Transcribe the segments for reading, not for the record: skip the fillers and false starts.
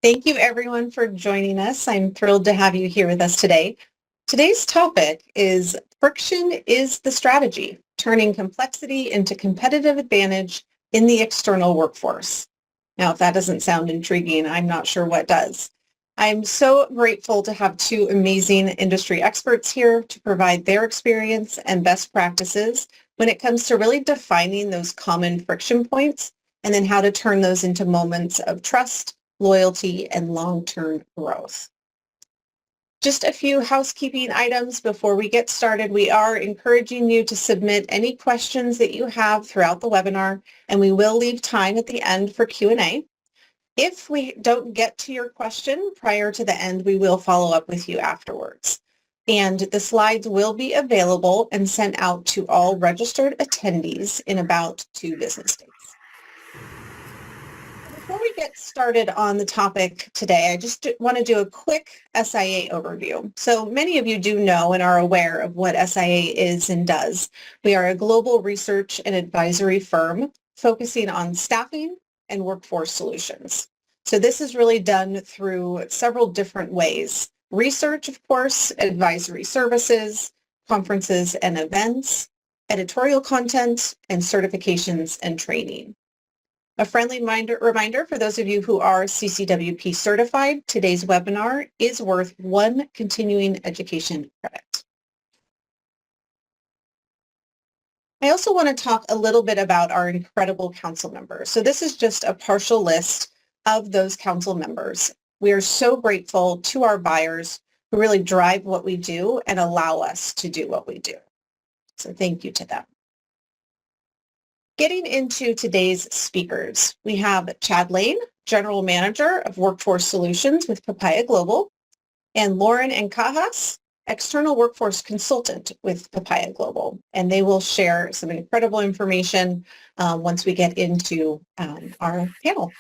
Thank you everyone for joining us. I'm thrilled to have you here with us today. Today's topic is friction is the strategy, turning complexity into competitive advantage in the external workforce. Now, if that doesn't sound intriguing, I'm not sure what does. I'm so grateful to have two amazing industry experts here to provide their experience and best practices when it comes to really defining those common friction points and then how to turn those into moments of trust, loyalty, and long-term growth. Just a few housekeeping items before we get started. We are encouraging you to submit any questions that you have throughout the webinar, and we will leave time at the end for Q&A. If we don't get to your question prior to the end, we will follow up with you afterwards. And the slides will be available and sent out to all registered attendees in about 2 business days. Before we get started on the topic today, I just want to do a quick SIA overview. So many of you do know and are aware of what SIA is and does. We are a global research and advisory firm focusing on staffing and workforce solutions. So this is really done through several different ways. Research, of course, advisory services, conferences and events, editorial content, and certifications and training. A friendly reminder for those of you who are CCWP certified, today's webinar is worth 1 continuing education credit. I also want to talk a little bit about our incredible council members. So this is just a partial list of those council members. We are so grateful to our buyers who really drive what we do and allow us to do what we do. So thank you to them. Getting into today's speakers, we have Chad Lane, General Manager of Workforce Solutions with Papaya Global, and Lauren Encajas, External Workforce Consultant with Papaya Global. And they will share some incredible information once we get into our panel.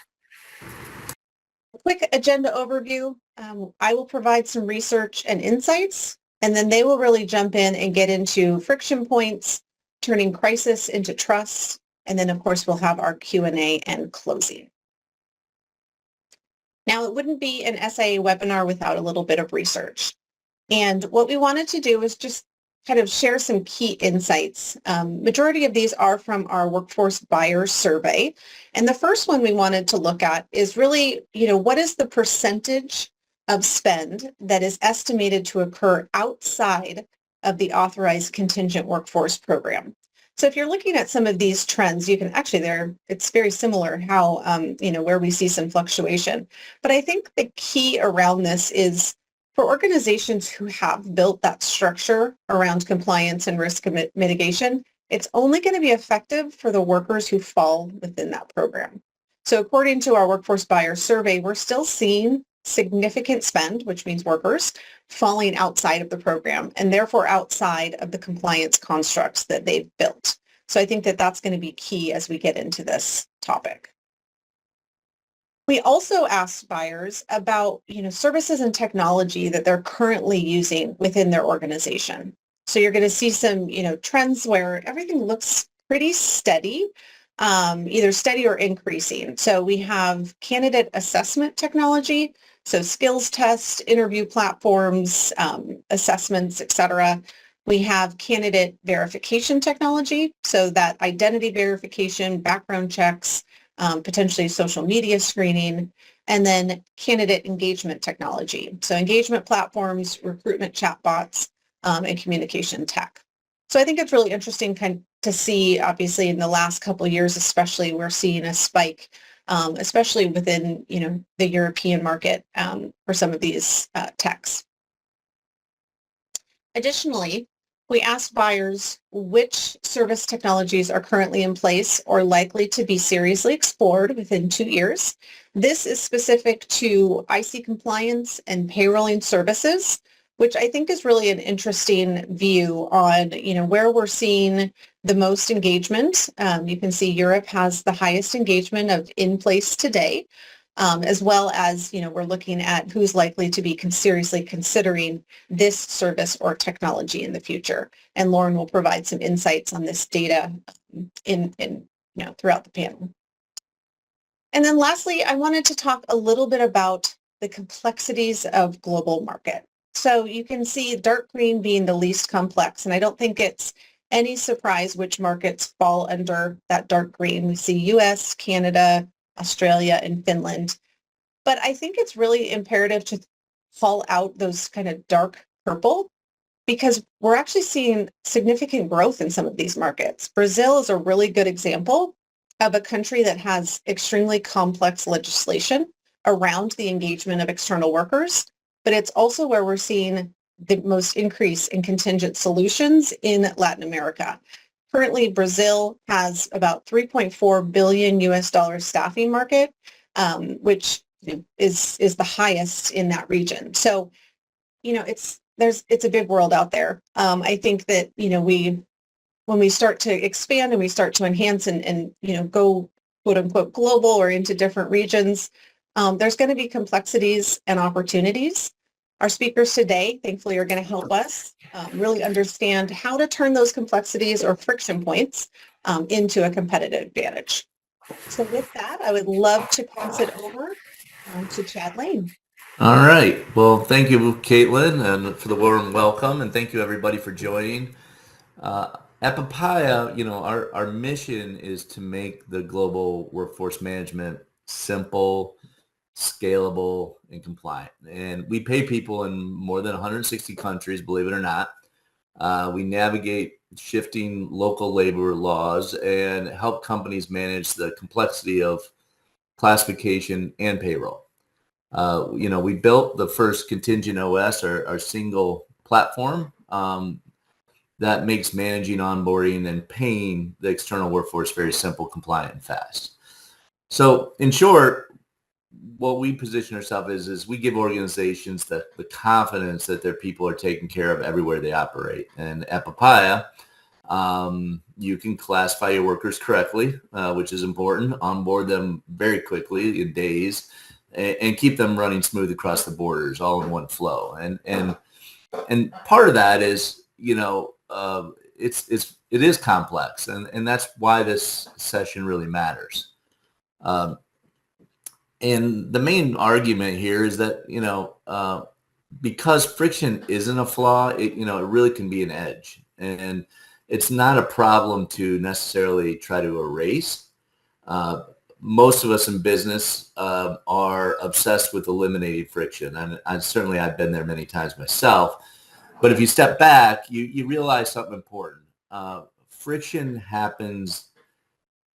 A quick agenda overview. I will provide some research and insights, and then they will really jump in and get into friction points, turning crisis into trust. And then, of course, we'll have our Q&A and closing. Now, it wouldn't be an SIA webinar without a little bit of research. And what we wanted to do is just kind of share some key insights. Majority of these are from our workforce buyer survey. And the first one we wanted to look at is really, what is the percentage of spend that is estimated to occur outside of the authorized contingent workforce program? So if you're looking at some of these trends, you can actually it's very similar how, where we see some fluctuation. But I think the key around this is for organizations who have built that structure around compliance and risk mitigation, it's only going to be effective for the workers who fall within that program. So according to our workforce buyer survey, we're still seeing significant spend, which means workers, falling outside of the program and therefore outside of the compliance constructs that they've built. So I think that that's going to be key as we get into this topic. We also asked buyers about, services and technology that they're currently using within their organization. So you're going to see some, trends where everything looks pretty steady, either steady or increasing. So we have candidate assessment technology, so skills tests, interview platforms, assessments, etc. We have candidate verification technology, so that identity verification, background checks, potentially social media screening, and then candidate engagement technology. So engagement platforms, recruitment chatbots, and communication tech. So I think it's really interesting to see, obviously, in the last couple of years, especially, we're seeing a spike, especially within, the European market for some of these techs. Additionally, we asked buyers which service technologies are currently in place or likely to be seriously explored within 2 years. This is specific to IC compliance and payrolling services, which I think is really an interesting view on, where we're seeing the most engagement. You can see Europe has the highest engagement of in place today, as well as, we're looking at who's likely to be seriously considering this service or technology in the future. And Lauren will provide some insights on this data throughout the panel. And then lastly, I wanted to talk a little bit about the complexities of global market. So you can see dark green being the least complex, and I don't think it's any surprise which markets fall under that dark green. We see US, Canada, Australia, and Finland. But I think it's really imperative to call out those kind of dark purple because we're actually seeing significant growth in some of these markets. Brazil is a really good example of a country that has extremely complex legislation around the engagement of external workers, but it's also where we're seeing the most increase in contingent solutions in Latin America. Currently, Brazil has about 3.4 billion US dollars staffing market, which is the highest in that region. So, it's a big world out there. I think that, when we start to expand and we start to enhance and go quote unquote global or into different regions, there's going to be complexities and opportunities. Our speakers today, thankfully, are going to help us really understand how to turn those complexities or friction points into a competitive advantage. So with that, I would love to pass it over to Chad Lane. All right. Well, thank you, Caitlin, and for the warm welcome, and thank you everybody for joining. At Papaya, our mission is to make the global workforce management simple, scalable, and compliant. And we pay people in more than 160 countries, believe it or not. We navigate shifting local labor laws and help companies manage the complexity of classification and payroll. We built the first contingent OS, our single platform that makes managing, onboarding, and paying the external workforce very simple, compliant, and fast. So in short, what we position ourselves is we give organizations the confidence that their people are taken care of everywhere they operate. And at Papaya, you can classify your workers correctly, which is important, onboard them very quickly in days, and keep them running smooth across the borders, all in one flow. And part of that is, it is complex, and that's why this session really matters. And the main argument here is that, because friction isn't a flaw, it really can be an edge. And it's not a problem to necessarily try to erase. Most of us in business are obsessed with eliminating friction. And I've been there many times myself. But if you step back, you realize something important. Friction happens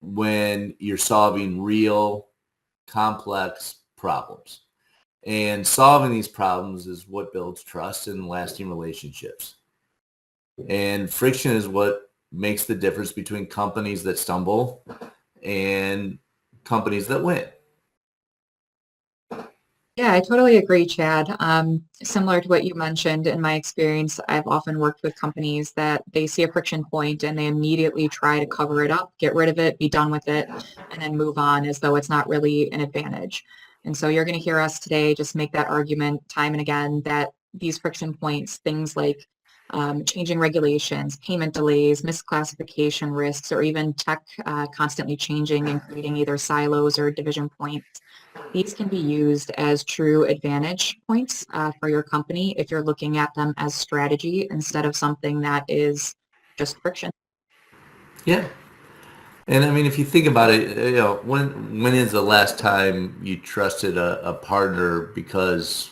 when you're solving real complex problems. And solving these problems is what builds trust and lasting relationships. And friction is what makes the difference between companies that stumble and companies that win. Yeah, I totally agree, Chad. Similar to what you mentioned, in my experience, I've often worked with companies that they see a friction point and they immediately try to cover it up, get rid of it, be done with it, and then move on as though it's not really an advantage. And so you're going to hear us today just make that argument time and again that these friction points, things like changing regulations, payment delays, misclassification risks, or even tech constantly changing and creating either silos or division points. These can be used as true advantage points for your company if you're looking at them as strategy instead of something that is just friction. Yeah. And I mean, if you think about it, when is the last time you trusted a partner because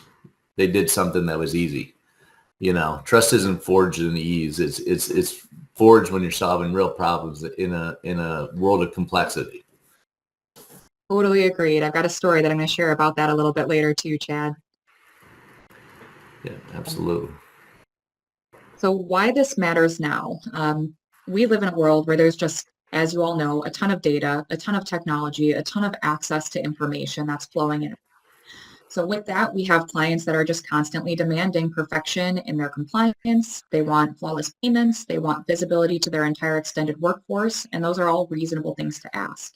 they did something that was easy? Trust isn't forged in ease. It's forged when you're solving real problems in a world of complexity. Totally agreed. I've got a story that I'm going to share about that a little bit later too, Chad. Yeah, absolutely. So why this matters now. We live in a world where there's just, as you all know, a ton of data, a ton of technology, a ton of access to information that's flowing in. So with that, we have clients that are just constantly demanding perfection in their compliance. They want flawless payments. They want visibility to their entire extended workforce. And those are all reasonable things to ask.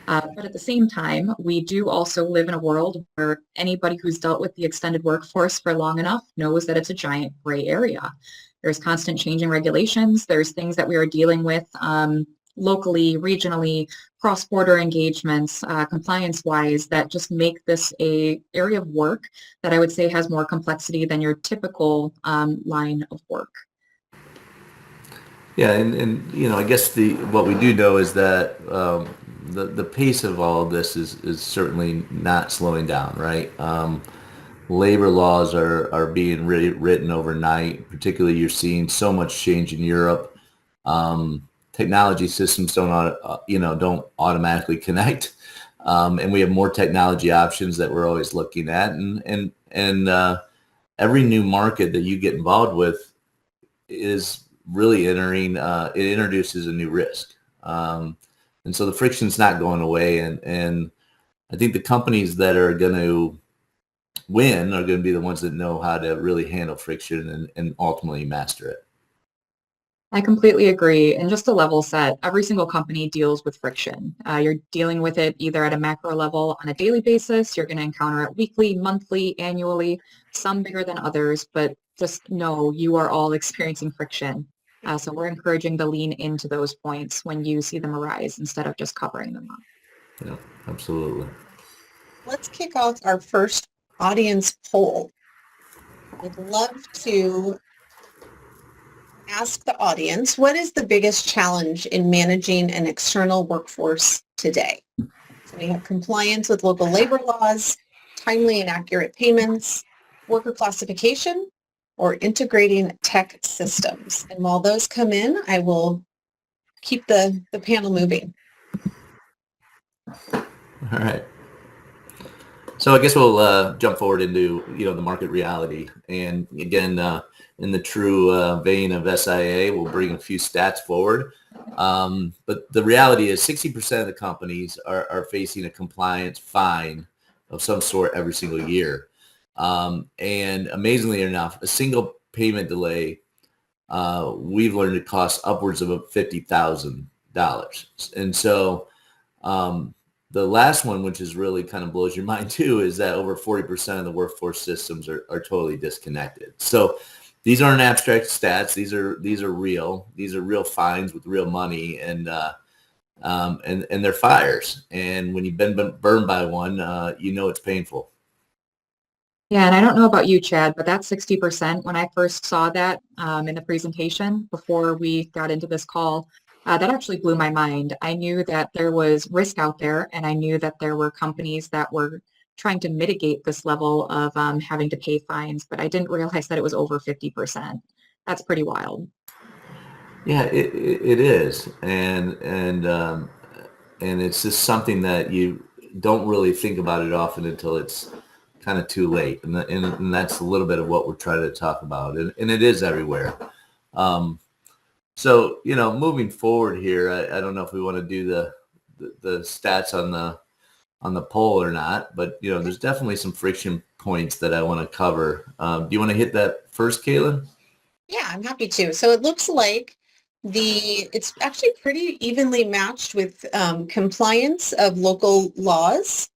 But at the same time, we do also live in a world where anybody who's dealt with the extended workforce for long enough knows that it's a giant gray area. There's constant changing regulations. There's things that we are dealing with locally, regionally, cross-border engagements, compliance-wise, that just make this a area of work that I would say has more complexity than your typical line of work. Yeah, and I guess what we do know is that the pace of all of this is certainly not slowing down, right? Labor laws are being written overnight. Particularly, you're seeing so much change in Europe. Technology systems don't automatically connect, and we have more technology options that we're always looking at, and every new market that you get involved with is really it introduces a new risk, and so the friction's not going away, and I think the companies that are going to win are going to be the ones that know how to really handle friction and ultimately master it. I completely agree. And just to level set, every single company deals with friction. You're dealing with it either at a macro level on a daily basis. You're going to encounter it weekly, monthly, annually, some bigger than others, but just know you are all experiencing friction. So we're encouraging to lean into those points when you see them arise instead of just covering them up. Yeah, absolutely. Let's kick off our first audience poll. I'd love to ask the audience, what is the biggest challenge in managing an external workforce today? So we have compliance with local labor laws, timely and accurate payments, worker classification, or integrating tech systems. And while those come in, I will keep the panel moving. All right. So I guess we'll jump forward into the market reality, and again, in the true vein of SIA, we'll bring a few stats forward. But the reality is 60% of the companies are facing a compliance fine of some sort every single year. And amazingly enough, a single payment delay, we've learned it costs upwards of $50,000. And so the last one, which is really kind of blows your mind too, is that over 40% of the workforce systems are totally disconnected. So these aren't abstract stats. These are real. These are real fines with real money, and they're fires. And when you've been burned by one, it's painful. Yeah, and I don't know about you, Chad, but that 60%, when I first saw that in the presentation before we got into this call, that actually blew my mind. I knew that there was risk out there, and I knew that there were companies that were trying to mitigate this level of having to pay fines, but I didn't realize that it was over 50%. That's pretty wild. Yeah, it is, and it's just something that you don't really think about it often until it's kind of too late, and that's a little bit of what we're trying to talk about, and it is everywhere. So moving forward here, I don't know if we want to do the stats on the poll or not, but there's definitely some friction points that I want to cover. Do you want to hit that first, Caitlin? Yeah, I'm happy to. So it looks like it's actually pretty evenly matched with compliance of local laws,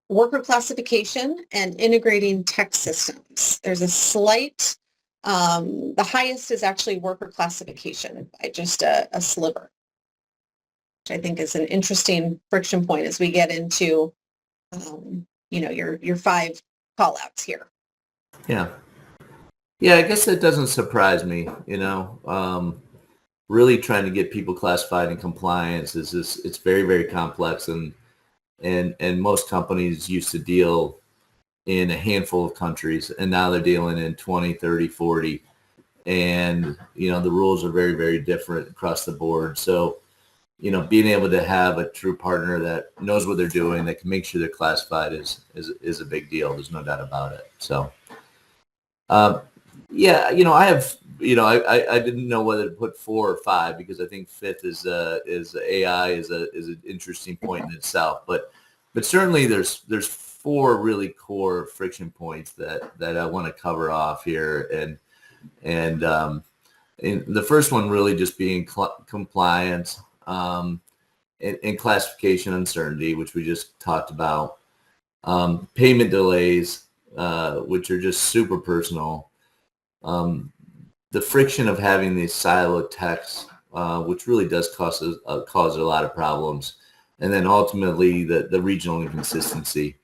worker classification, and integrating tech systems. There's a slight, the highest is actually worker classification by just a sliver, which I think is an interesting friction point as we get into, your 5 call outs here. Yeah. Yeah, I guess that doesn't surprise me, really trying to get people classified in compliance it's very, very complex, and most companies used to deal in a handful of countries, and now they're dealing in 20, 30, 40. And, the rules are very, very different across the board. So, being able to have a true partner that knows what they're doing, that can make sure they're classified is a big deal. There's no doubt about it. So, yeah, I have, I didn't know whether to put 4 or 5, because I think 5th is AI is an interesting point in itself. But certainly there's 4 really core friction points that I want to cover off here, and the first one really just being compliance, and classification uncertainty, which we just talked about, payment delays, which are just super personal. The friction of having these siloed techs which really does cause a lot of problems. And then ultimately the regional inconsistency.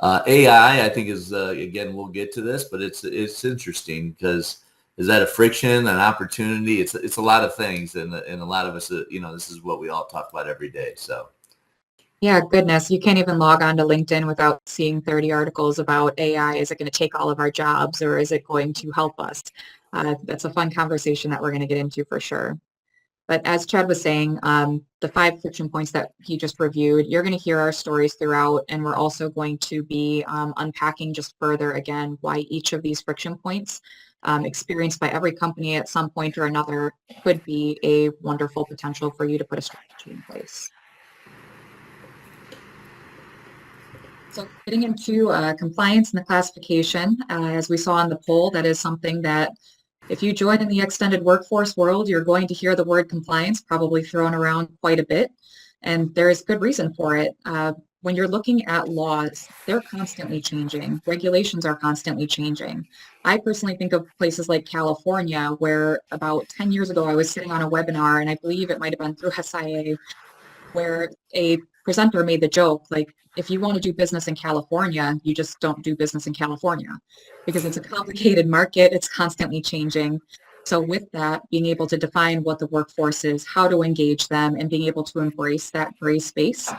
AI, I think is, again, we'll get to this, but it's interesting because is that a friction, an opportunity? It's a lot of things. And a lot of us, this is what we all talk about every day. So. Yeah, goodness, you can't even log on to LinkedIn without seeing 30 articles about AI. Is it going to take all of our jobs, or is it going to help us? That's a fun conversation that we're going to get into for sure. But as Chad was saying, the 5 friction points that he just reviewed, you're going to hear our stories throughout, and we're also going to be unpacking just further, again, why each of these friction points experienced by every company at some point or another could be a wonderful potential for you to put a strategy in place. So getting into compliance and the classification, as we saw in the poll, that is something that if you join in the extended workforce world, you're going to hear the word compliance probably thrown around quite a bit, and there is good reason for it. When you're looking at laws, they're constantly changing. Regulations are constantly changing. I personally think of places like California, where about 10 years ago, I was sitting on a webinar, and I believe it might have been through SIA, where a presenter made the joke, like, if you want to do business in California, you just don't do business in California because it's a complicated market. It's constantly changing. So with that, being able to define what the workforce is, how to engage them, and being able to embrace that gray space.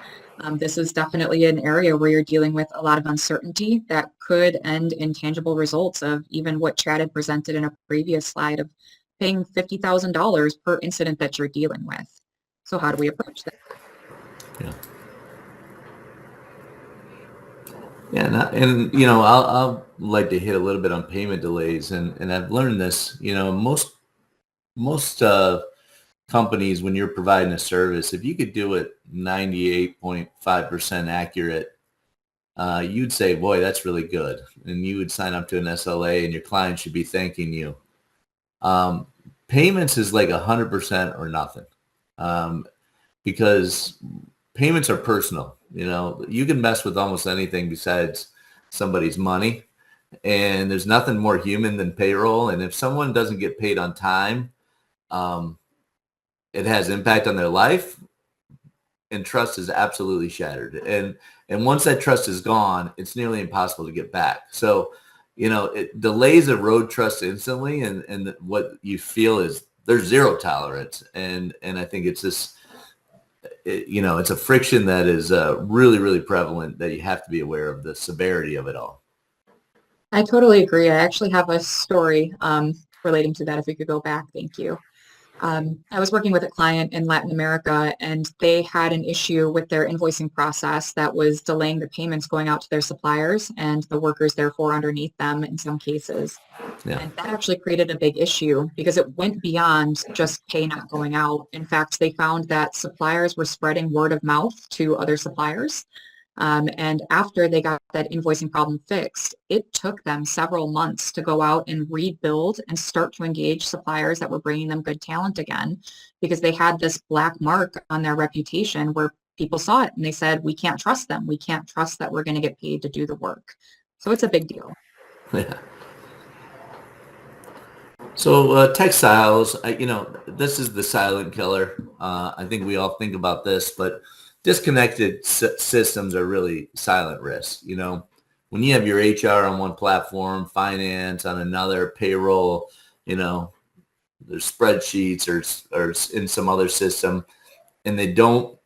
This is definitely an area where you're dealing with a lot of uncertainty that could end in tangible results of even what Chad had presented in a previous slide of paying $50,000 per incident that you're dealing with. So how do we approach that? Yeah. Yeah, and I'll like to hit a little bit on payment delays, and I've learned this. Most companies, when you're providing a service, if you could do it 98.5% accurate, you'd say, boy, that's really good, and you would sign up to an SLA, and your client should be thanking you. Payments is like 100% or nothing, because payments are personal. You can mess with almost anything besides somebody's money, and there's nothing more human than payroll. And if someone doesn't get paid on time, it has impact on their life, and trust is absolutely shattered. And once that trust is gone, it's nearly impossible to get back. So, it delays erode trust instantly, and what you feel is there's zero tolerance. And I think it's this. It's a friction that is really, really prevalent that you have to be aware of the severity of it all. I totally agree. I actually have a story relating to that. If we could go back, thank you. I was working with a client in Latin America, and they had an issue with their invoicing process that was delaying the payments going out to their suppliers and the workers therefore underneath them in some cases. Yeah. And that actually created a big issue because it went beyond just pay not going out. In fact, they found that suppliers were spreading word of mouth to other suppliers. And after they got that invoicing problem fixed, it took them several months to go out and rebuild and start to engage suppliers that were bringing them good talent again, because they had this black mark on their reputation where people saw it and they said, we can't trust them. We can't trust that we're going to get paid to do the work. So it's a big deal. Yeah. So textiles, this is the silent killer. I think we all think about this, but disconnected systems are really silent risks. When you have your HR on one platform, finance on another, payroll, there's spreadsheets or in some other system, and they don't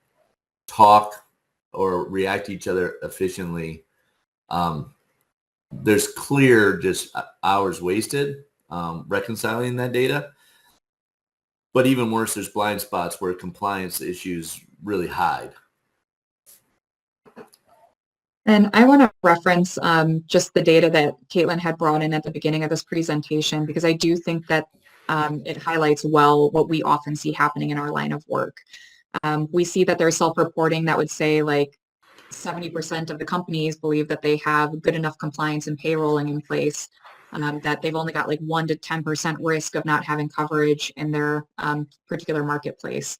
talk or react to each other efficiently, there's clear just hours wasted reconciling that data. But even worse, there's blind spots where compliance issues really hide. And I want to reference just the data that Caitlin had brought in at the beginning of this presentation, because I do think that it highlights well what we often see happening in our line of work. We see that there's self-reporting that would say like 70% of the companies believe that they have good enough compliance and payrolling in place, that they've only got like 1 to 10% risk of not having coverage in their particular marketplace.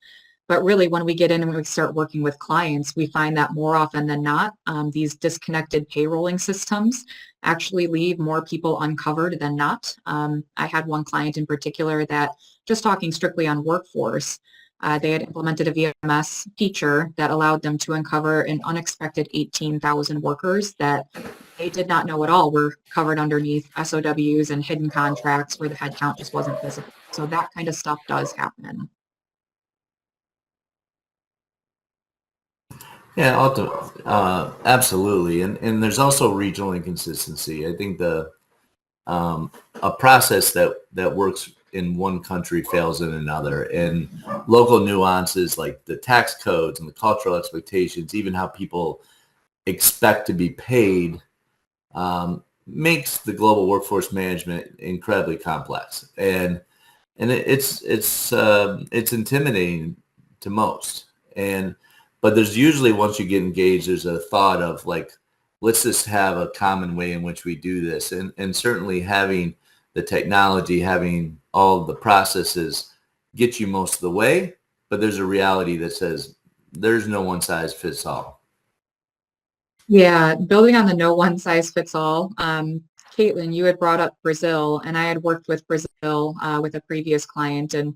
But really, when we get in and we start working with clients, we find that more often than not, these disconnected payrolling systems actually leave more people uncovered than not. I had one client in particular that, just talking strictly on workforce, they had implemented a VMS feature that allowed them to uncover an unexpected 18,000 workers that they did not know at all were covered underneath SOWs and hidden contracts where the headcount just wasn't visible. So that kind of stuff does happen. Yeah, absolutely. And there's also regional inconsistency. I think a process that works in one country fails in another, and local nuances like the tax codes and the cultural expectations, even how people expect to be paid, makes the global workforce management incredibly complex. And it's intimidating to most. But there's usually, once you get engaged, there's a thought of like, let's just have a common way in which we do this. And certainly having the technology, having all the processes get you most of the way, but there's a reality that says there's no one size fits all. Yeah, building on the no one size fits all. Caitlin, you had brought up Brazil, and I had worked with Brazil with a previous client, and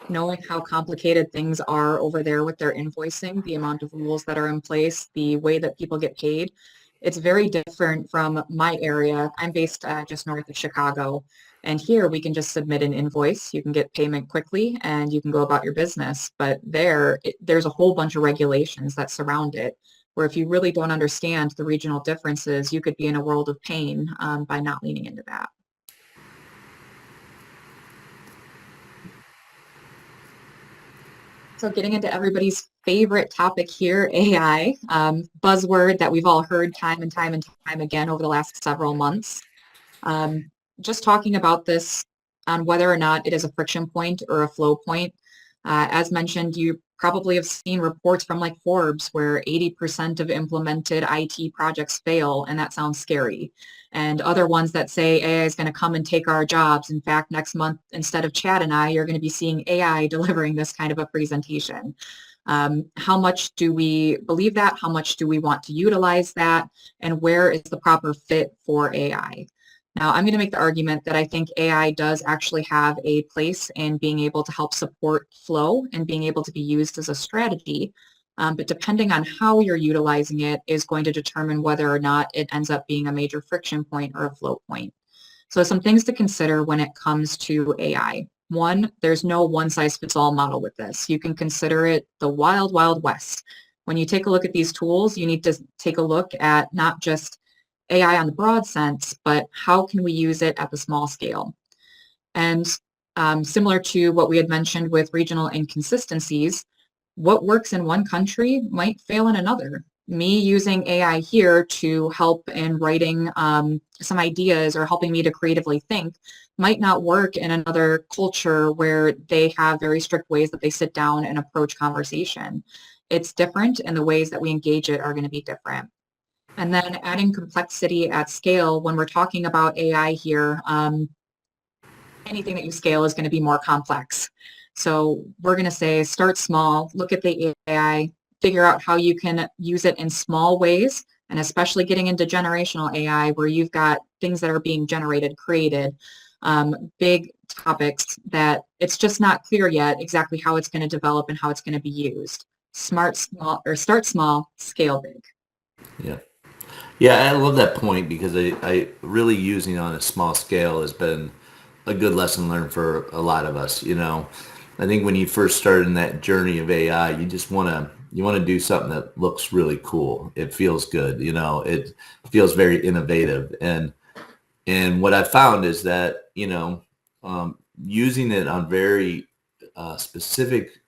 knowing how complicated things are over there with their invoicing, the amount of rules that are in place, the way that people get paid, it's very different from my area. I'm based just north of Chicago, and here we can just submit an invoice. You can get payment quickly, and you can go about your business. But there's a whole bunch of regulations that surround it, where if you really don't understand the regional differences, you could be in a world of pain by not leaning into that. So getting into everybody's favorite topic here, AI, buzzword that we've all heard time and time and time again over the last several months. Just talking about this on whether or not it is a friction point or a flow point. As mentioned, you probably have seen reports from like Forbes where 80% of implemented IT projects fail, and that sounds scary. And other ones that say AI is going to come and take our jobs. In fact, next month, instead of Chad and I, you're going to be seeing AI delivering this kind of a presentation. How much do we believe that? How much do we want to utilize that? And where is the proper fit for AI? Now, I'm going to make the argument that I think AI does actually have a place in being able to help support flow and being able to be used as a strategy. But depending on how you're utilizing it is going to determine whether or not it ends up being a major friction point or a flow point. So some things to consider when it comes to AI. One, there's no one-size-fits-all model with this. You can consider it the wild, wild west. When you take a look at these tools, you need to take a look at not just AI on the broad sense, but how can we use it at the small scale? And similar to what we had mentioned with regional inconsistencies, what works in one country might fail in another. Me using AI here to help in writing some ideas or helping me to creatively think might not work in another culture where they have very strict ways that they sit down and approach conversation. It's different, and the ways that we engage it are going to be different. And then adding complexity at scale, when we're talking about AI here, anything that you scale is going to be more complex. So we're going to say start small, look at the AI, figure out how you can use it in small ways, and especially getting into generational AI where you've got things that are being generated, created, big topics that it's just not clear yet exactly how it's going to develop and how it's going to be used. Start small, scale big. Yeah. Yeah, I love that point because I really using on a small scale has been a good lesson learned for a lot of us. I think when you first start in that journey of AI, you want to do something that looks really cool. It feels good. It feels very innovative. And what I found is that, using it on very specific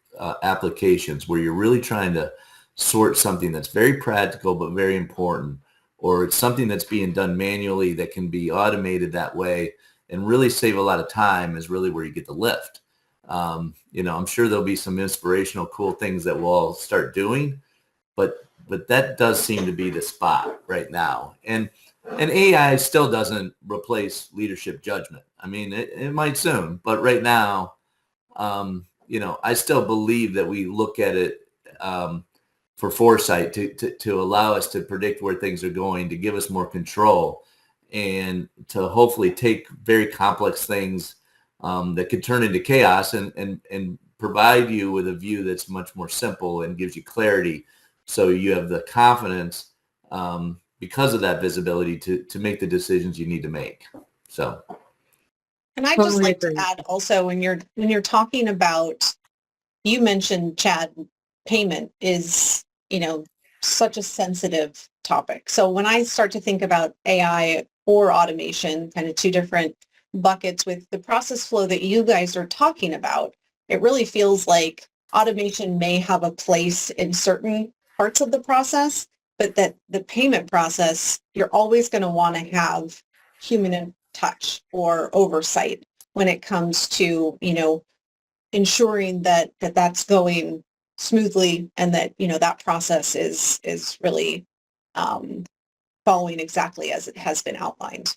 applications where you're really trying to sort something that's very practical but very important, or it's something that's being done manually that can be automated that way and really save a lot of time is really where you get the lift. I'm sure there'll be some inspirational, cool things that we'll all start doing, but that does seem to be the spot right now. And AI still doesn't replace leadership judgment. I mean, it might soon, but right now, I still believe that we look at it for foresight to allow us to predict where things are going, to give us more control, and to hopefully take very complex things that could turn into chaos and provide you with a view that's much more simple and gives you clarity, so you have the confidence because of that visibility to make the decisions you need to make. So, and I just Totally like to agree. add also, when you're talking about, you mentioned, Chad, payment is, such a sensitive topic. So when I start to think about AI or automation, kind of two different buckets with the process flow that you guys are talking about, it really feels like automation may have a place in certain parts of the process, but that the payment process, you're always going to want to have human touch or oversight when it comes to, ensuring that that's going smoothly, and that, that process is really following exactly as it has been outlined.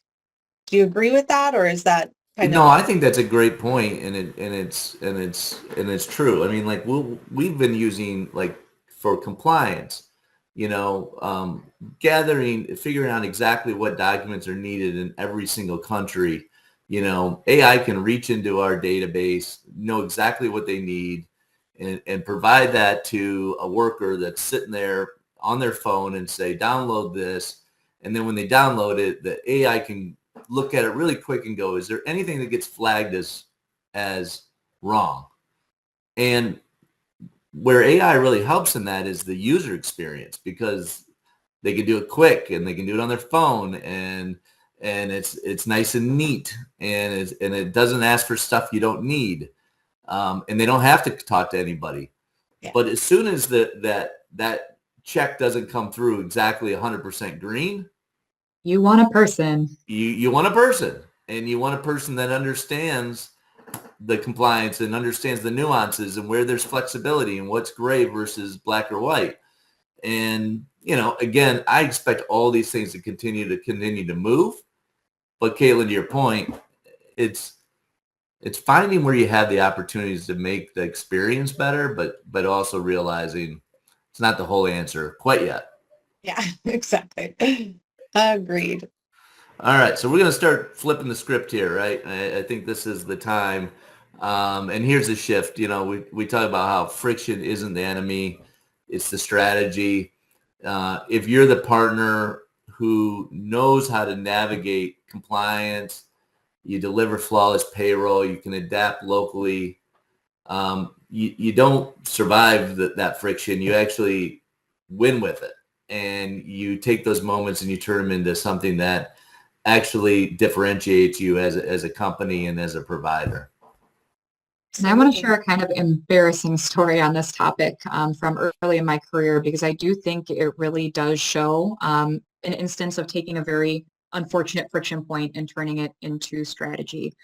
Do you agree with that, or is that kind no, of? I think that's a great point, and it's true. I mean, like we've been using, like, for compliance, figuring out exactly what documents are needed in every single country. AI can reach into our database, know exactly what they need, and provide that to a worker that's sitting there on their phone and say, download this. And then when they download it, the AI can look at it really quick and go, is there anything that gets flagged as wrong? And where AI really helps in that is the user experience, because they can do it quick and they can do it on their phone, and it's nice and neat, and it doesn't ask for stuff you don't need, and they don't have to talk to anybody. Yeah. But as soon as that check doesn't come through exactly 100% green, You want a person. you want a person, and you want a person that understands the compliance and understands the nuances and where there's flexibility and what's gray versus black or white. And, again, I expect all these things to continue to move. But Caitlin, to your point, it's finding where you have the opportunities to make the experience better, but also realizing it's not the whole answer quite yet. Yeah, exactly. Agreed. All right, so we're going to start flipping the script here, right? I think this is the time. And here's the shift. We talk about how friction isn't the enemy, it's the strategy. If you're the partner who knows how to navigate compliance, you deliver flawless payroll, you can adapt locally, you don't survive that friction, you actually win with it. And you take those moments and you turn them into something that actually differentiates you as a company and as a provider. And I want to share a kind of embarrassing story on this topic from early in my career, because I do think it really does show an instance of taking a very unfortunate friction point and turning it into strategy.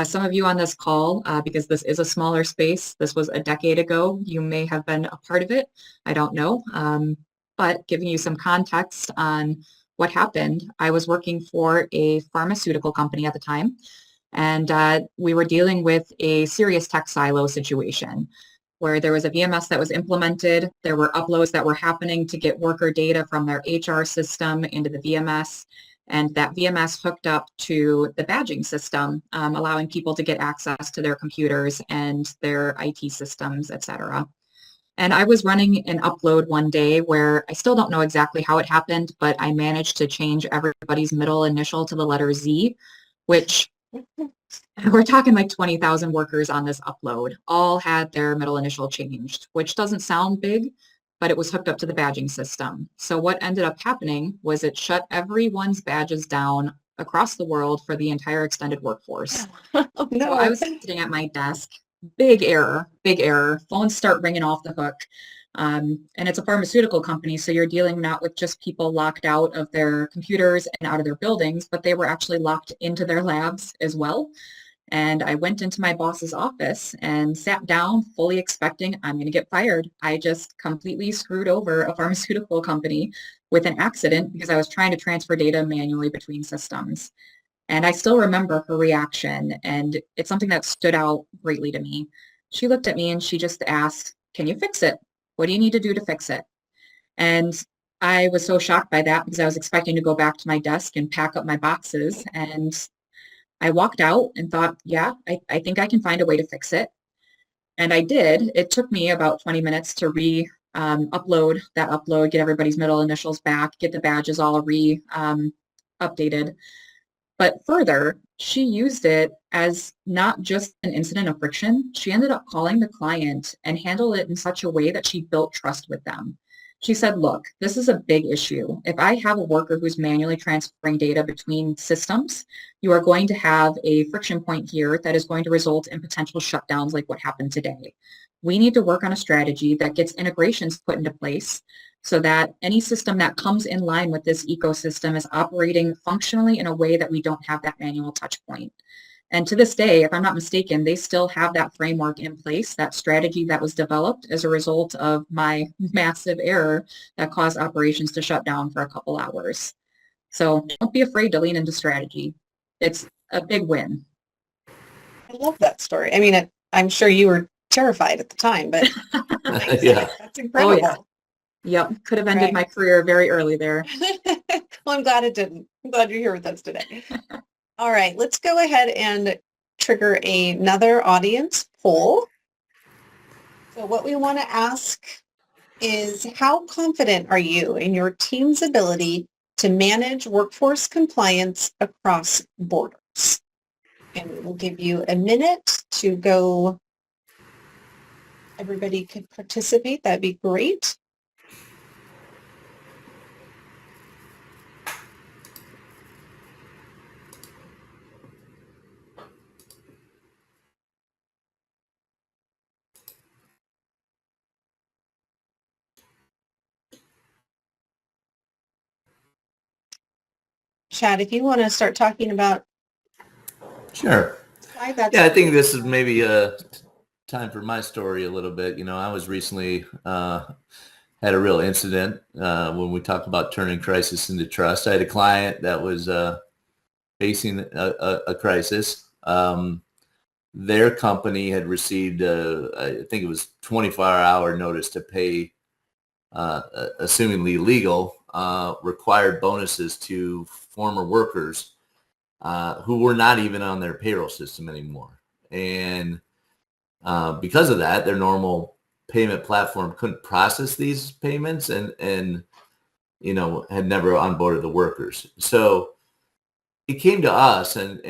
Some of you on this call, because this is a smaller space, this was a decade ago, you may have been a part of it. I don't know. But giving you some context on what happened, I was working for a pharmaceutical company at the time, and we were dealing with a serious tech silo situation where there was a VMS that was implemented. There were uploads that were happening to get worker data from their HR system into the VMS. And that VMS hooked up to the badging system, allowing people to get access to their computers and their IT systems, et cetera. And I was running an upload one day where I still don't know exactly how it happened, but I managed to change everybody's middle initial to the letter Z, which we're talking like 20,000 workers on this upload, all had their middle initial changed, which doesn't sound big, but it was hooked up to the badging system. So what ended up happening was it shut everyone's badges down across the world for the entire extended workforce. Oh, no. So I was sitting at my desk, big error, phones start ringing off the hook. And it's a pharmaceutical company, so you're dealing not with just people locked out of their computers and out of their buildings, but they were actually locked into their labs as well. And I went into my boss's office and sat down fully expecting I'm going to get fired. I just completely screwed over a pharmaceutical company with an accident because I was trying to transfer data manually between systems. And I still remember her reaction, and it's something that stood out greatly to me. She looked at me and she just asked, "Can you fix it? What do you need to do to fix it?" And I was so shocked by that because I was expecting to go back to my desk and pack up my boxes. And I walked out and thought, yeah, I think I can find a way to fix it. And I did. It took me about 20 minutes to upload, get everybody's middle initials back, get the badges all updated. But further, she used it as not just an incident of friction. She ended up calling the client and handled it in such a way that she built trust with them. She said, look, this is a big issue. If I have a worker who's manually transferring data between systems, you are going to have a friction point here that is going to result in potential shutdowns like what happened today. We need to work on a strategy that gets integrations put into place so that any system that comes in line with this ecosystem is operating functionally in a way that we don't have that manual touch point. And to this day, if I'm not mistaken, they still have that framework in place, that strategy that was developed as a result of my massive error that caused operations to shut down for a couple hours. So don't be afraid to lean into strategy. It's a big win. I love that story. I mean, I'm sure you were terrified at the time, but Yeah. that's incredible. Oh, yeah. Yep. Could have ended my career very early there. Well, I'm glad it didn't. I'm glad you're here with us today. All right, let's go ahead and trigger another audience poll. So what we want to ask is, how confident are you in your team's ability to manage workforce compliance across borders? And we will give you a minute to go. Everybody could participate. That'd be great. Chad, if you want to start talking about. Sure. That's Yeah, I think this is maybe time for my story a little bit. I was recently had a real incident when we talk about turning crisis into trust. I had a client that was facing a crisis. Their company had received, I think it was 24-hour notice to pay, assumingly legal, required bonuses to former workers who were not even on their payroll system anymore. And because of that, their normal payment platform couldn't process these payments and had never onboarded the workers. So it came to us and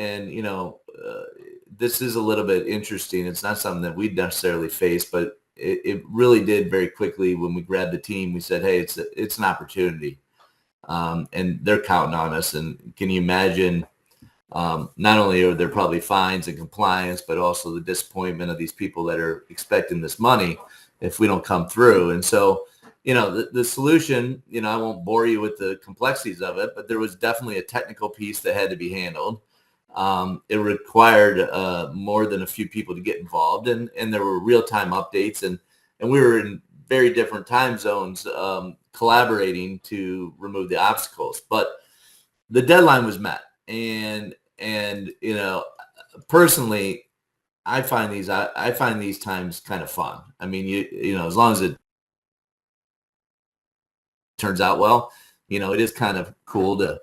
this is a little bit interesting. It's not something that we'd necessarily face, but it really did very quickly when we grabbed the team. We said, hey, it's an opportunity. And they're counting on us. And can you imagine, not only are there probably fines and compliance, but also the disappointment of these people that are expecting this money if we don't come through. And so, the solution, I won't bore you with the complexities of it, but there was definitely a technical piece that had to be handled. It required more than a few people to get involved, and there were real-time updates, and we were in very different time zones collaborating to remove the obstacles. But the deadline was met, and personally, I find these times kind of fun. I mean, as long as it turns out well, it is kind of cool to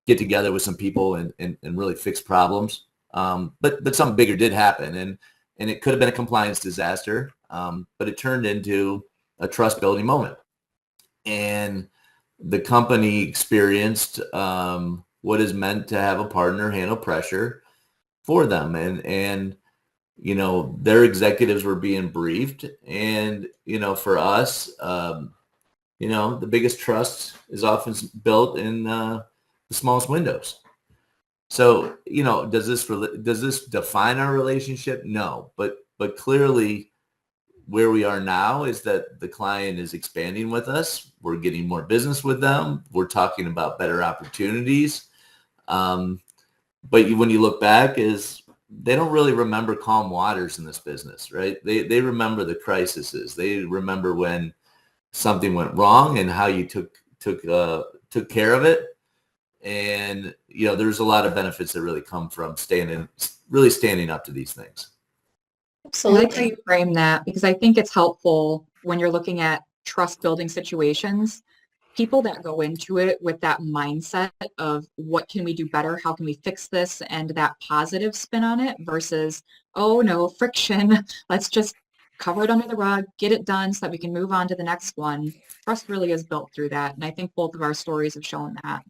get together with some people and really fix problems. But something bigger did happen, and it could have been a compliance disaster, but it turned into a trust building moment. And the company experienced what is meant to have a partner handle pressure for them. And their executives were being briefed. And, for us, the biggest trust is often built in the smallest windows. So, does this define our relationship? No, but clearly where we are now is that the client is expanding with us. We're getting more business with them. We're talking about better opportunities. But when you look back, they don't really remember calm waters in this business, right? They remember the crises. They remember when something went wrong and how you took care of it. And, there's a lot of benefits that really come from standing up to these things. I like how Absolutely. you frame that because I think it's helpful when you're looking at trust building situations. People that go into it with that mindset of what can we do better? How can we fix this? And that positive spin on it versus, oh no, friction. Let's just cover it under the rug, get it done so that we can move on to the next one. Trust really is built through that. And I think both of our stories have shown that.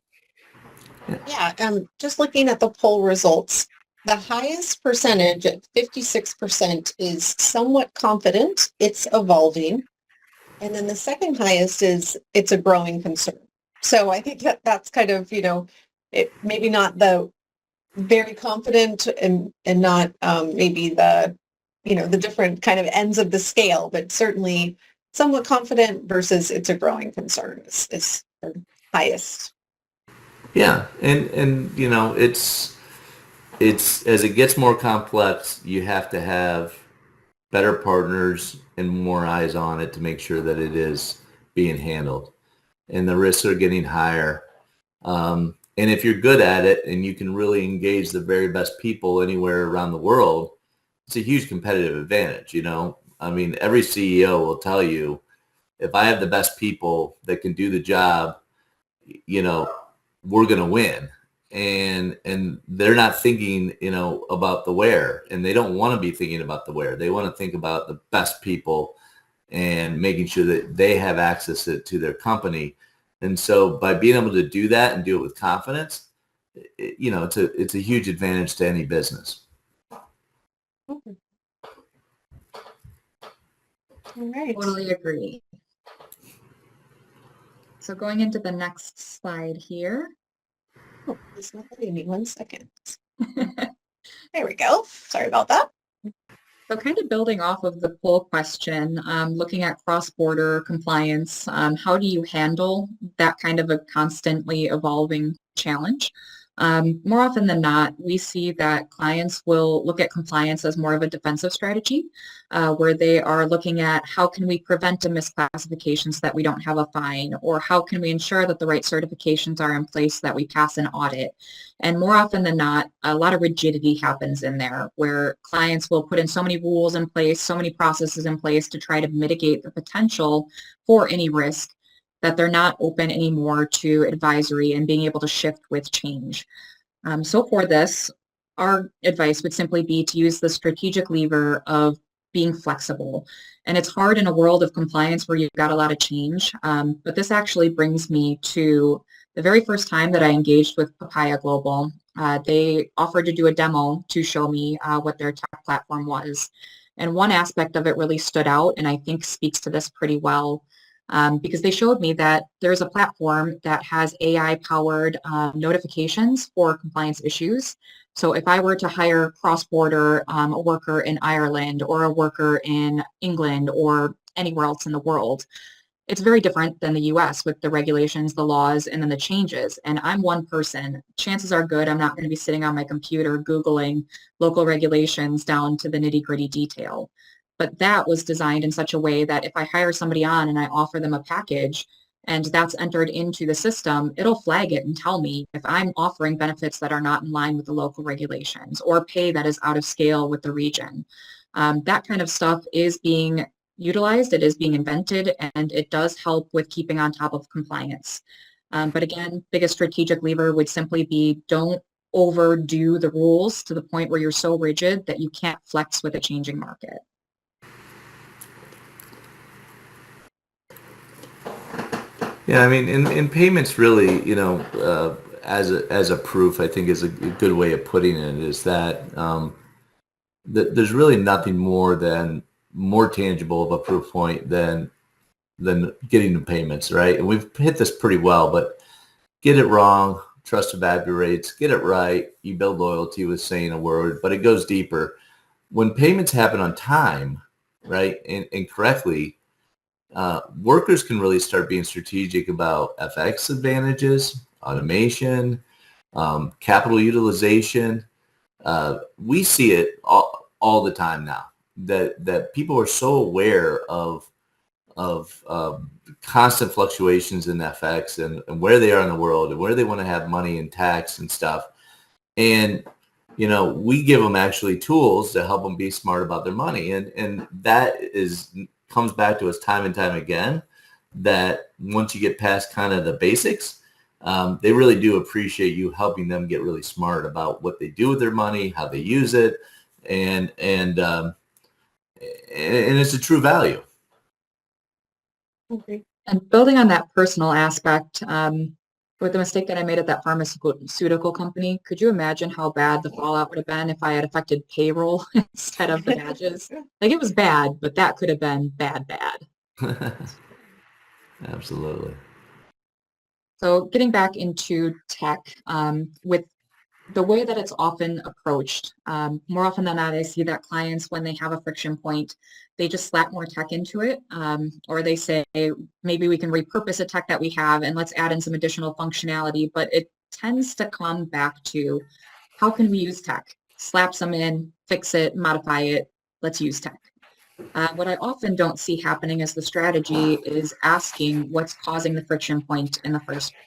Yeah, just looking at the poll results, the highest percentage at 56% is somewhat confident it's evolving. And then the second highest is it's a growing concern. So I think that's kind of, it maybe not the very confident and not maybe the different kind of ends of the scale, but certainly somewhat confident versus it's a growing concern is the highest. Yeah, and it's as it gets more complex, you have to have better partners and more eyes on it to make sure that it is being handled, and the risks are getting higher. And if you're good at it and you can really engage the very best people anywhere around the world, it's a huge competitive advantage. I mean, every CEO will tell you, if I have the best people that can do the job, you know, we're going to win. And they're not thinking, about the where, and they don't want to be thinking about the where. They want to think about the best people and making sure that they have access to their company. And so by being able to do that and do it with confidence, it's a huge advantage to any business. Okay. All right. Totally agree. So going into the next slide here. Oh, it's not letting me 1 second. There we go. Sorry about that. So kind of building off of the poll question, looking at cross-border compliance, how do you handle that kind of a constantly evolving challenge? More often than not, we see that clients will look at compliance as more of a defensive strategy, where they are looking at how can we prevent a misclassification so that we don't have a fine, or how can we ensure that the right certifications are in place so that we pass an audit. And more often than not, a lot of rigidity happens in there, where clients will put in so many rules in place, so many processes in place to try to mitigate the potential for any risk, that they're not open anymore to advisory and being able to shift with change. So for this, our advice would simply be to use the strategic lever of being flexible. And it's hard in a world of compliance where you've got a lot of change. But this actually brings me to the very first time that I engaged with Papaya Global. They offered to do a demo to show me what their tech platform was. And one aspect of it really stood out and I think speaks to this pretty well. Because they showed me that there's a platform that has AI-powered notifications for compliance issues. So if I were to hire cross-border a worker in Ireland or a worker in England or anywhere else in the world, it's very different than the US with the regulations, the laws, and then the changes. And I'm one person. Chances are good I'm not going to be sitting on my computer Googling local regulations down to the nitty-gritty detail. But that was designed in such a way that if I hire somebody on and I offer them a package and that's entered into the system, it'll flag it and tell me if I'm offering benefits that are not in line with the local regulations or pay that is out of scale with the region. That kind of stuff is being utilized, it is being invented, and it does help with keeping on top of compliance. But again, biggest strategic lever would simply be don't overdo the rules to the point where you're so rigid that you can't flex with a changing market. Yeah, I mean, in payments, really, as a proof, I think is a good way of putting it is that there's really nothing more tangible of a proof point than getting the payments, right? And we've hit this pretty well, but get it wrong, trust evaporates. Get it right, you build loyalty with saying a word, but it goes deeper. When payments happen on time, right, and correctly, workers can really start being strategic about FX advantages, automation, capital utilization. We see it all the time now that people are so aware of constant fluctuations in FX and where they are in the world and where they want to have money and tax and stuff. And we give them actually tools to help them be smart about their money. And that comes back to us time and time again, that once you get past kind of the basics, they really do appreciate you helping them get really smart about what they do with their money, how they use it, and it's a true value. Okay. And building on that personal aspect, with the mistake that I made at that pharmaceutical company, could you imagine how bad the fallout would have been if I had affected payroll instead of the badges? Like, it was bad, but that could have been bad. Absolutely. So getting back into tech, with the way that it's often approached, more often than not, I see that clients, when they have a friction point, they just slap more tech into it, or they say, maybe we can repurpose a tech that we have and let's add in some additional functionality. But it tends to come back to, how can we use tech? Slap some in, fix it, modify it, let's use tech. What I often don't see happening as the strategy is asking what's causing the friction point in the first place.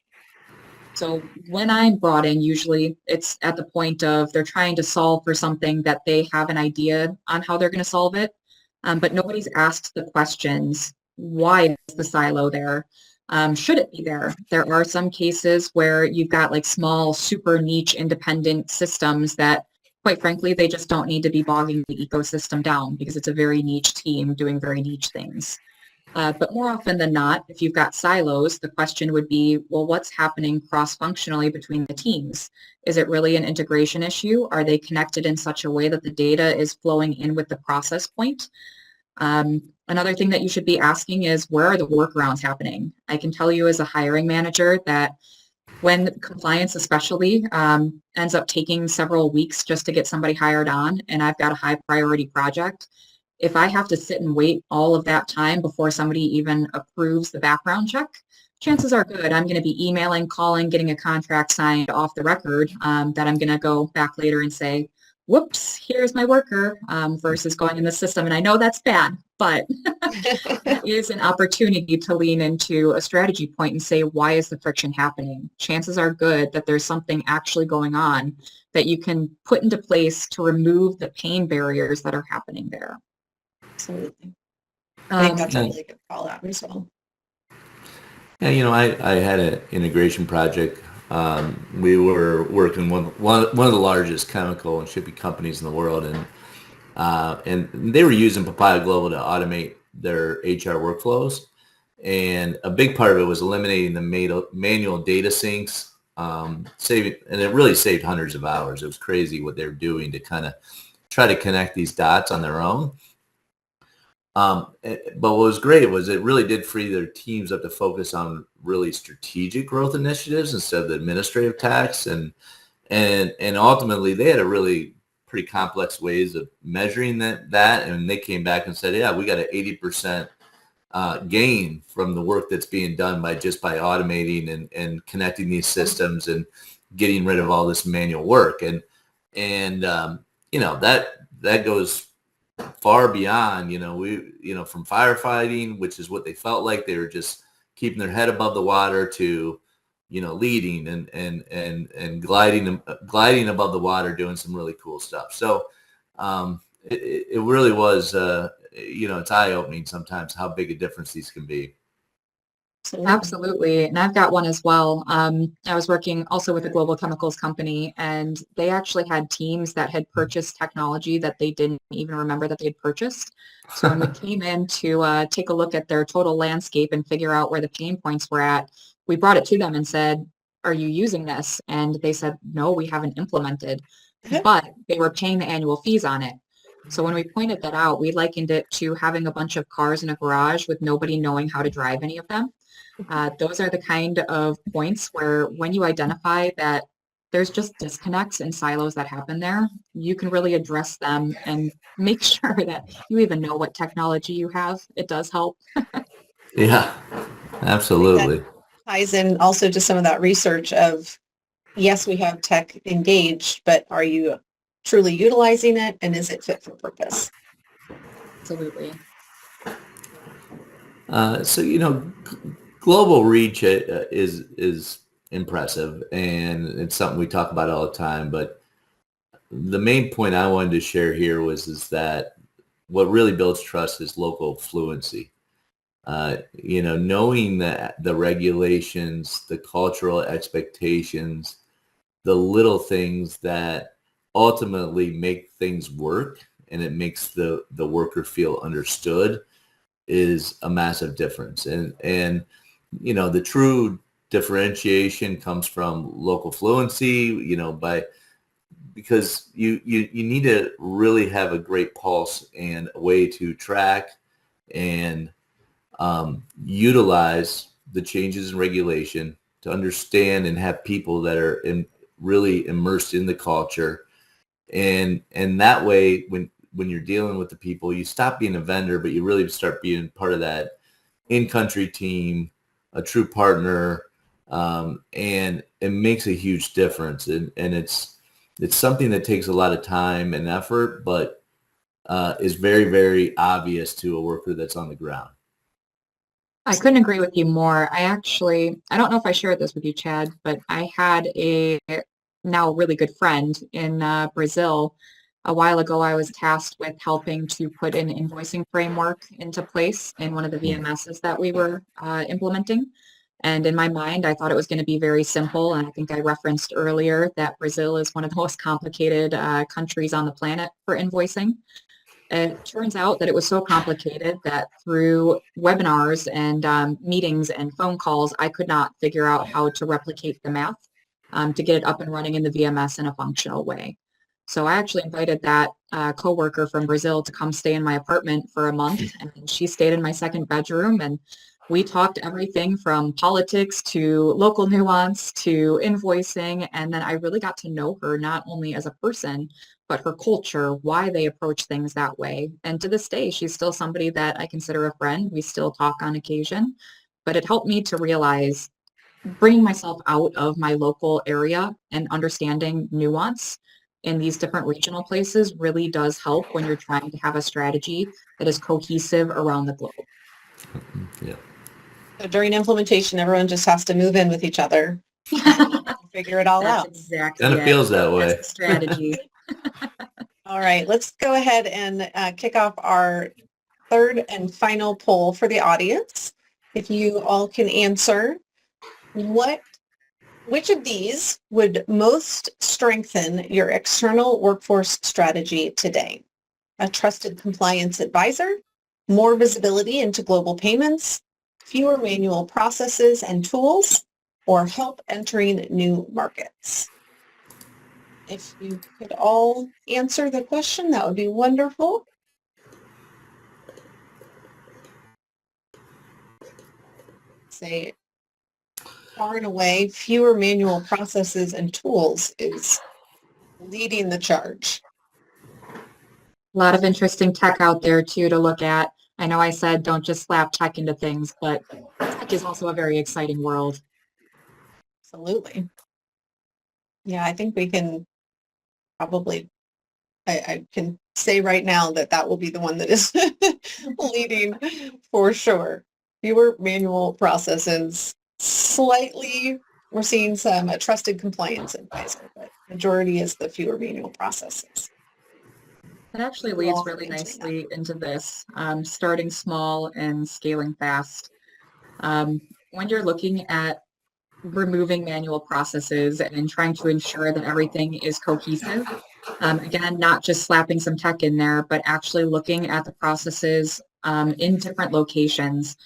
So when I'm brought in, usually it's at the point of they're trying to solve for something that they have an idea on how they're going to solve it, but nobody's asked the questions, why is the silo there? Should it be there? There are some cases where you've got like small, super niche independent systems that, quite frankly, they just don't need to be bogging the ecosystem down because it's a very niche team doing very niche things. But more often than not, if you've got silos, the question would be, well, what's happening cross-functionally between the teams? Is it really an integration issue? Are they connected in such a way that the data is flowing in with the process point? Another thing that you should be asking is, where are the workarounds happening? I can tell you as a hiring manager that when compliance especially ends up taking several weeks just to get somebody hired on, and I've got a high priority project, if I have to sit and wait all of that time before somebody even approves the background check, chances are good I'm going to be emailing, calling, getting a contract signed off the record, that I'm going to go back later and say, whoops, here's my worker, versus going in the system. And I know that's bad, but that is an opportunity to lean into a strategy point and say, why is the friction happening? Chances are good that there's something actually going on that you can put into place to remove the pain barriers that are happening there. Absolutely. I think that's a really good call out as well. Yeah, I had an integration project. We were working with one of the largest chemical and shipping companies in the world, and they were using Papaya Global to automate their HR workflows. And a big part of it was eliminating the manual data syncs, and it really saved hundreds of hours. It was crazy what they were doing to kind of try to connect these dots on their own. But what was great was it really did free their teams up to focus on really strategic growth initiatives instead of the administrative tasks. And ultimately they had a really pretty complex ways of measuring that. And they came back and said, yeah, we got an 80% gain from the work that's being done by automating and connecting these systems and getting rid of all this manual work. And that goes far beyond, from firefighting, which is what they felt like they were just keeping their head above the water, to, leading and gliding above the water, doing some really cool stuff. So it really was, it's eye-opening sometimes how big a difference these can be. Absolutely. And I've got one as well. I was working also with a global chemicals company, and they actually had teams that had purchased technology that they didn't even remember that they'd purchased. So when we came in to take a look at their total landscape and figure out where the pain points were at, we brought it to them and said, are you using this? And they said, no, we haven't implemented, but they were paying the annual fees on it. So when we pointed that out, we likened it to having a bunch of cars in a garage with nobody knowing how to drive any of them. Those are the kind of points where when you identify that there's just disconnects and silos that happen there, you can really address them and make sure that you even know what technology you have. It does help. Yeah, absolutely. That ties in also to some of that research of, yes, we have tech engaged, but are you truly utilizing it, and is it fit for purpose? Absolutely. So, global reach is impressive, and it's something we talk about all the time. But the main point I wanted to share here is that what really builds trust is local fluency. Knowing that the regulations, the cultural expectations, the little things that ultimately make things work and it makes the worker feel understood is a massive difference. And the true differentiation comes from local fluency, because you need to really have a great pulse and a way to track and utilize the changes in regulation to understand and have people that are really immersed in the culture. And that way, when you're dealing with the people, you stop being a vendor, but you really start being part of that in-country team, a true partner, and it makes a huge difference. And it's something that takes a lot of time and effort, but is very, very obvious to a worker that's on the ground. I couldn't agree with you more. I don't know if I shared this with you, Chad, but I had a now really good friend in Brazil. A while ago, I was tasked with helping to put an invoicing framework into place in one of the VMSs that we were implementing. And in my mind, I thought it was going to be very simple. And I think I referenced earlier that Brazil is one of the most complicated countries on the planet for invoicing. It turns out that it was so complicated that through webinars and meetings and phone calls, I could not figure out how to replicate the math to get it up and running in the VMS in a functional way. So I actually invited that coworker from Brazil to come stay in my apartment for a month, and she stayed in my second bedroom, and we talked everything from politics to local nuance to invoicing, and then I really got to know her not only as a person, but her culture, why they approach things that way. And to this day, she's still somebody that I consider a friend. We still talk on occasion, but it helped me to realize bringing myself out of my local area and understanding nuance in these different regional places really does help when you're trying to have a strategy that is cohesive around the globe. Yeah. So during implementation, everyone just has to move in with each other, figure it all That's out. exactly Kind of it. feels that way. That's the strategy. All right, let's go ahead and kick off our third and final poll for the audience. If you all can answer, which of these would most strengthen your external workforce strategy today? A trusted compliance advisor, more visibility into global payments, fewer manual processes and tools, or help entering new markets? If you could all answer the question, that would be wonderful. Say far and away, fewer manual processes and tools is leading the charge. A lot of interesting tech out there too to look at. I know I said don't just slap tech into things, but tech is also a very exciting world. Absolutely. Yeah, I think we can probably, I can say right now that will be the one that is leading for sure. Fewer manual processes, slightly, we're seeing some a trusted compliance advisor, but majority is the fewer manual processes. It actually leads really nicely into this, starting small and scaling fast. When you're looking at removing manual processes and trying to ensure that everything is cohesive, again, not just slapping some tech in there, but actually looking at the processes in different locations.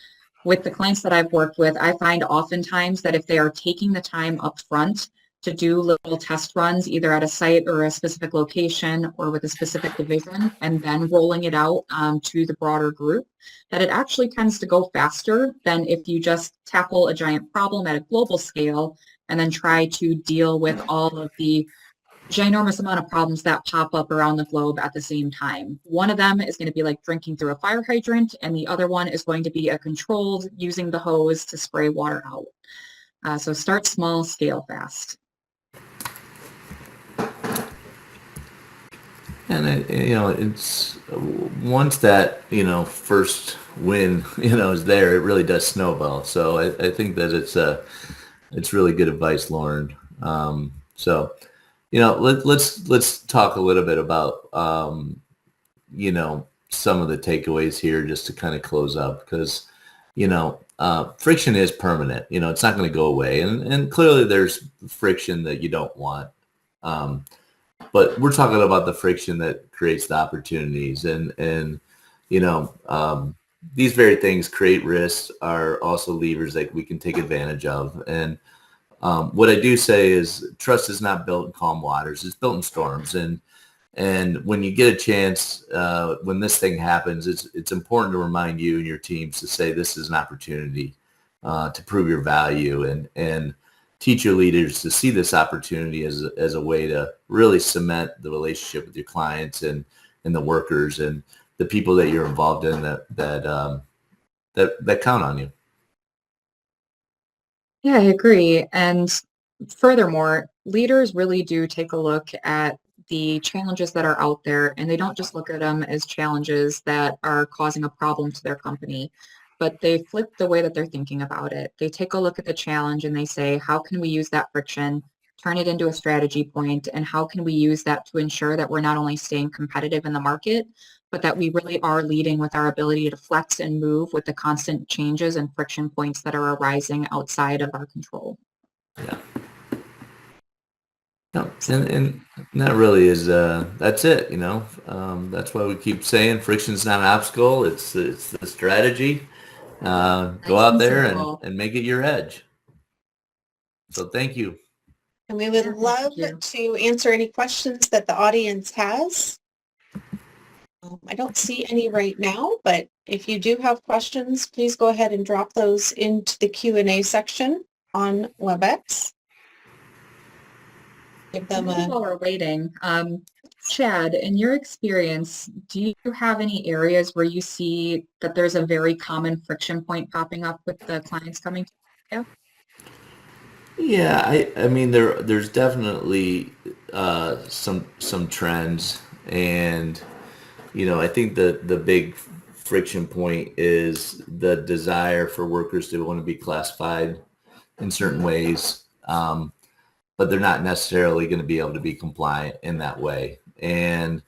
With the clients that I've worked with, I find oftentimes that if they are taking the time up front to do little test runs, either at a site or a specific location or with a specific division, and then rolling it out to the broader group, that it actually tends to go faster than if you just tackle a giant problem at a global scale and then try to deal with all of the ginormous amount of problems that pop up around the globe at the same time. One of them is going to be like drinking through a fire hydrant, and the other one is going to be a controlled using the hose to spray water out. So start small, scale fast. And it's once that first win is there, it really does snowball. So I think that it's really good advice, Lauren. So let's talk a little bit about some of the takeaways here just to kind of close up because friction is permanent. It's not going to go away, and clearly there's friction that you don't want. But we're talking about the friction that creates the opportunities, and these very things create risks are also levers that we can take advantage of. And what I do say is trust is not built in calm waters; it's built in storms. And when you get a chance, when this thing happens, it's important to remind you and your teams to say this is an opportunity to prove your value and teach your leaders to see this opportunity as a way to really cement the relationship with your clients and the workers and the people that you're involved in that count on you. Yeah, I agree. And furthermore, leaders really do take a look at the challenges that are out there, and they don't just look at them as challenges that are causing a problem to their company, but they flip the way that they're thinking about it. They take a look at the challenge and they say, how can we use that friction, turn it into a strategy point, and how can we use that to ensure that we're not only staying competitive in the market, but that we really are leading with our ability to flex and move with the constant changes and friction points that are arising outside of our control. Yeah. No, and that really is that's it. That's why we keep saying friction's not an obstacle. It's the strategy. Go out there and make it your edge. So thank you. And we would love to answer any questions that the audience has. I don't see any right now, but if you do have questions, please go ahead and drop those into the Q&A section on WebEx. Give them while we're waiting, Chad, in your experience, do you have any areas where you see that there's a very common friction point popping up with the clients coming to you? Yeah, I mean there's definitely some trends, and I think the big friction point is the desire for workers to want to be classified in certain ways, but they're not necessarily going to be able to be compliant in that way. And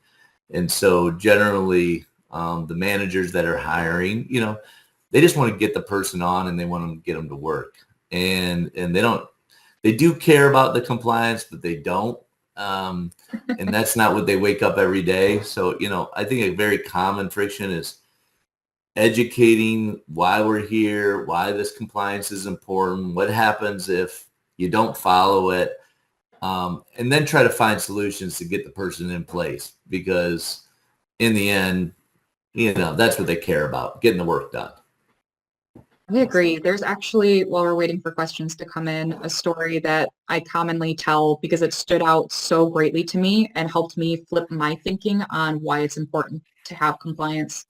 so generally, the managers that are hiring, they just want to get the person on and they want to get them to work. And they do care about the compliance, but they don't. And that's not what they wake up every day. So, I think a very common friction is educating why we're here, why this compliance is important, what happens if you don't follow it, and then try to find solutions to get the person in place, because in the end, that's what they care about, getting the work done. I agree. There's actually, while we're waiting for questions to come in, a story that I commonly tell because it stood out so greatly to me and helped me flip my thinking on why it's important to have compliance.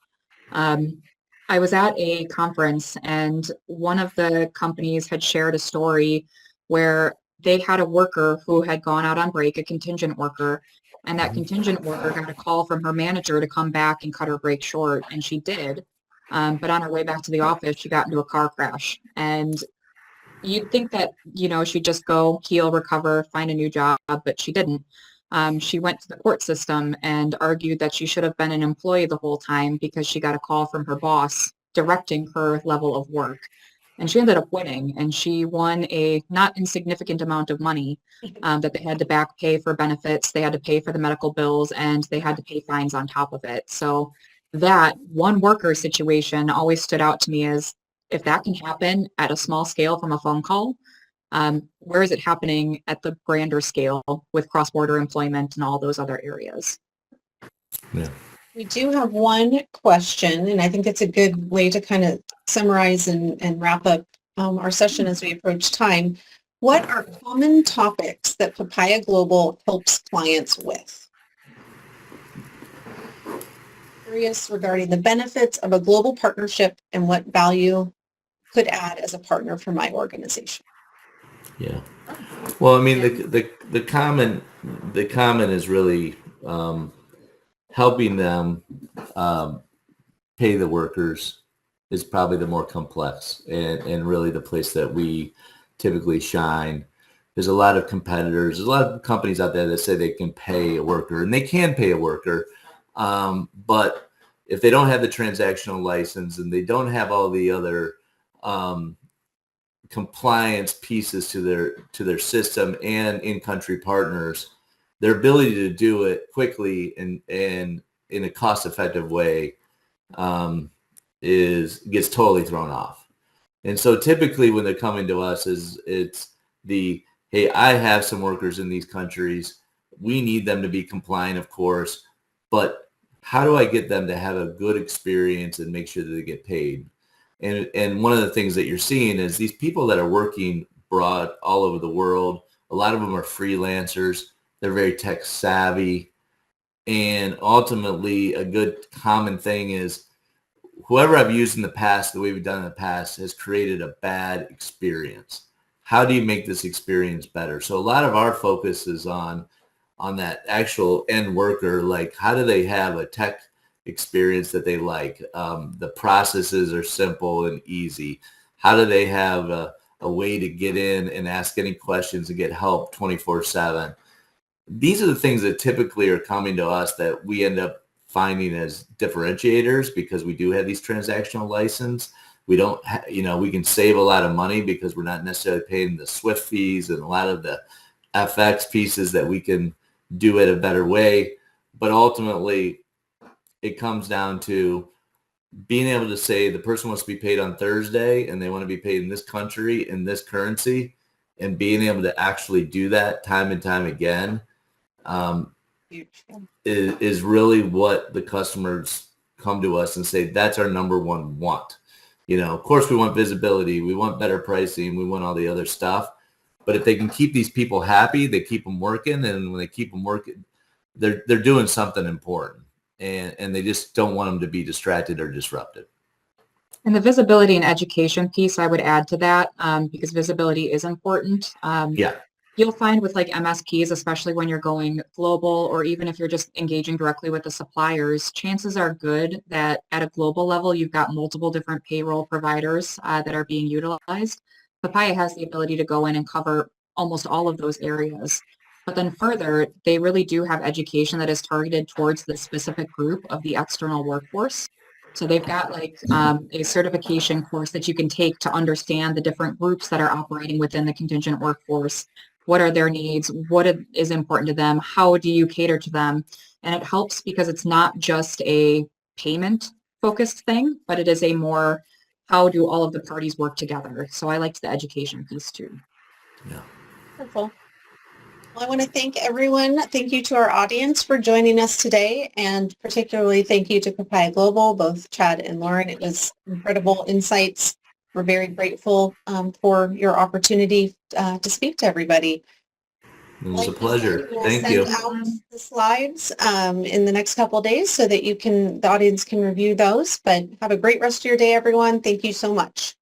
I was at a conference and one of the companies had shared a story where they had a worker who had gone out on break, a contingent worker, and that contingent worker got a call from her manager to come back and cut her break short, and she did. But on her way back to the office, she got into a car crash. And you'd think that, she'd just go heal, recover, find a new job, but she didn't. She went to the court system and argued that she should have been an employee the whole time because she got a call from her boss directing her level of work. And she ended up winning, and she won a not insignificant amount of money that they had to back pay for benefits, they had to pay for the medical bills, and they had to pay fines on top of it. So that one worker situation always stood out to me as, if that can happen at a small scale from a phone call, where is it happening at the grander scale with cross-border employment and all those other areas? Yeah. We do have one question, and I think it's a good way to kind of summarize and wrap up our session as we approach time. What are common topics that Papaya Global helps clients with? Curious regarding the benefits of a global partnership and what value could add as a partner for my organization. Yeah. Well, I mean, the common is really helping them pay the workers is probably the more complex and really the place that we typically shine. there's a lot of competitors. There's a lot of companies out there that say they can pay a worker, and they can pay a worker. But if they don't have the transactional license and they don't have all the other compliance pieces to their system and in-country partners, their ability to do it quickly and in a cost-effective way gets totally thrown off. And so typically when they're coming to us it's hey, I have some workers in these countries. We need them to be compliant, of course, but how do I get them to have a good experience and make sure that they get paid? And one of the things that you're seeing is these people that are working abroad all over the world, a lot of them are freelancers. They're very tech savvy. And ultimately, a good common thing is whoever I've used in the past, the way we've done in the past, has created a bad experience. How do you make this experience better? So a lot of our focus is on that actual end worker, like how do they have a tech experience that they like? The processes are simple and easy. How do they have a way to get in and ask any questions and get help 24/7? These are the things that typically are coming to us that we end up finding as differentiators because we do have these transactional license. We don't, we can save a lot of money because we're not necessarily paying the SWIFT fees and a lot of the FX pieces that we can do it a better way. But ultimately, it comes down to being able to say the person wants to be paid on Thursday and they want to be paid in this country in this currency, and being able to actually do that time and time again is really what the customers come to us and say that's our number one want. Of course we want visibility, we want better pricing, we want all the other stuff, but if they can keep these people happy, they keep them working, and when they keep them working, they're doing something important, and they just don't want them to be distracted or disrupted. And the visibility and education piece, I would add to that because visibility is important. Yeah. You'll find with like MSPs, especially when you're going global, or even if you're just engaging directly with the suppliers, chances are good that at a global level, you've got multiple different payroll providers that are being utilized. Papaya has the ability to go in and cover almost all of those areas. But then further, they really do have education that is targeted towards the specific group of the external workforce. So they've got like a certification course that you can take to understand the different groups that are operating within the contingent workforce. What are their needs? What is important to them? How do you cater to them? And it helps because it's not just a payment focused thing, but it is a more, how do all of the parties work together? So I liked the education piece too. Yeah. Wonderful. Well, I want to thank everyone. Thank you to our audience for joining us today, and particularly thank you to Papaya Global, both Chad and Lauren. It was incredible insights. We're very grateful for your opportunity to speak to everybody. It was a pleasure. We'll Thank send you. out the slides in the next couple of days so that the audience can review those. But have a great rest of your day, everyone. Thank you so much.